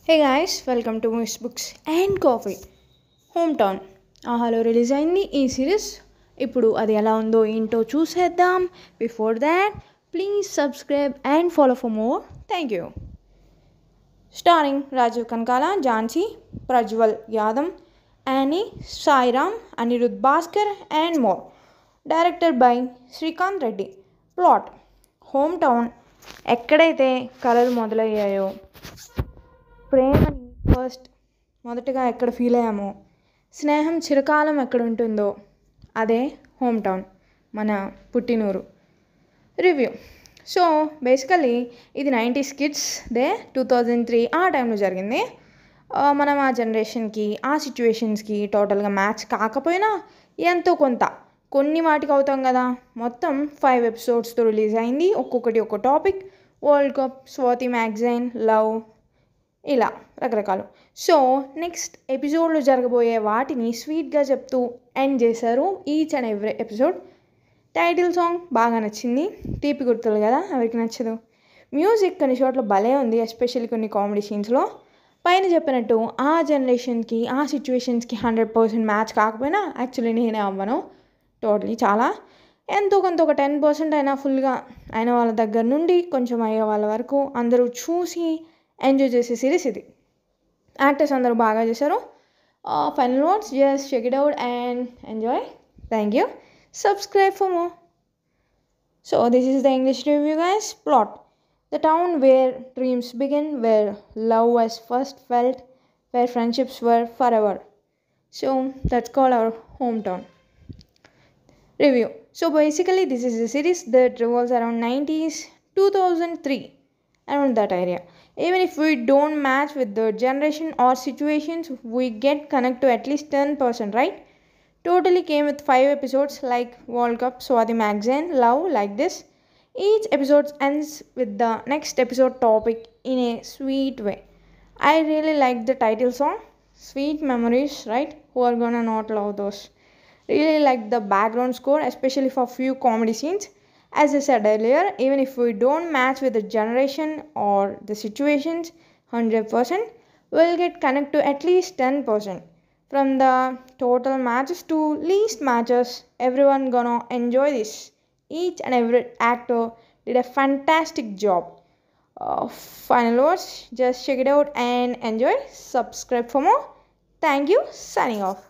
Hey guys, welcome to Miss Books and Coffee. Home town ఆహాలో release అయింది ఈ సిరీస్. ఇప్పుడు అది ఎలా ఉందో ఏంటో చూసేద్దాం. Before that please subscribe and follow for more. Thank you. Starring Rajeev Kanakala, Jhansi, Prajwal Yadav, Annie, Sairam, Anirudh Bhaskar and more. Director by Srikanth Reddy. Plot: home town ఎక్కడైతే కలలు మొదలయ్యాయో, ప్రేమని మొదటగా ఎక్కడ ఫీల్ అయ్యామో, స్నేహం చిరకాలం ఎక్కడ ఉంటుందో అదే హోమ్ టౌన్, మన పుట్టినూరు. రివ్యూ. సో బేసికలీ ఇది 90s కిడ్స్ డే 2003 ఆ టైంలో జరిగింది. మనం ఆ జనరేషన్కి, ఆ సిచ్యువేషన్స్కి టోటల్గా మ్యాచ్ కాకపోయినా ఎంతో కొంత కొన్ని వాటికి అవుతాం కదా. మొత్తం 5 ఎపిసోడ్స్తో రిలీజ్ అయింది. ఒక్కొక్కటి ఒక్కో topic: world cup, Swathi magazine, love, ఇలా రకరకాలు. సో నెక్స్ట్ ఎపిసోడ్లో జరగబోయే వాటిని స్వీట్గా చెప్తూ ఎండ్ చేశారు each and every episode. Title song బాగా నచ్చింది. తీపి గుర్తులు కదా, ఎవరికి నచ్చదు. మ్యూజిక్ కొన్ని చోట్ల భలే ఉంది, ఎస్పెషల్లీ కొన్ని కామెడీ సీన్స్లో. పైన చెప్పినట్టు ఆ జనరేషన్కి, ఆ సిచ్యువేషన్స్కి 100% మ్యాచ్ కాకపోయినా యాక్చువల్లీ నేనే అవ్వను టోటలీ. చాలా ఎంతో కొంత ఒక 10% అయినా ఫుల్గా అయిన వాళ్ళ దగ్గర నుండి కొంచెం అయ్యే వాళ్ళ వరకు అందరూ చూసి ఎంజాయ్ చేసే సిరీస్ ఇది. యాక్టర్స్ అందరూ బాగా చేశారు. Final words: just check it out and enjoy. Thank you. Subscribe for more. So this is the English review, guys. Plot: the town where dreams begin, where love was first felt, where friendships were forever. So that's called our hometown. Review. So basically this is a series that revolves around 90s, 2003, around that area. Even if we don't match with the generation or situations, we get connect to at least 10%, right? Totally came with 5 episodes like World Cup, Swati Magazine, Love, like this. Each episode ends with the next episode topic in a sweet way. I really like the title song, Sweet Memories, right? Who are gonna not love those? Really like the background score, especially for few comedy scenes. As I said earlier, even if we don't match with the generation or the situations 100%, we'll get connect to at least 10%. From the total matches to least matches, everyone gonna enjoy this. Each and every actor did a fantastic job. Final words: just check it out and enjoy. Subscribe for more. Thank you. Signing off.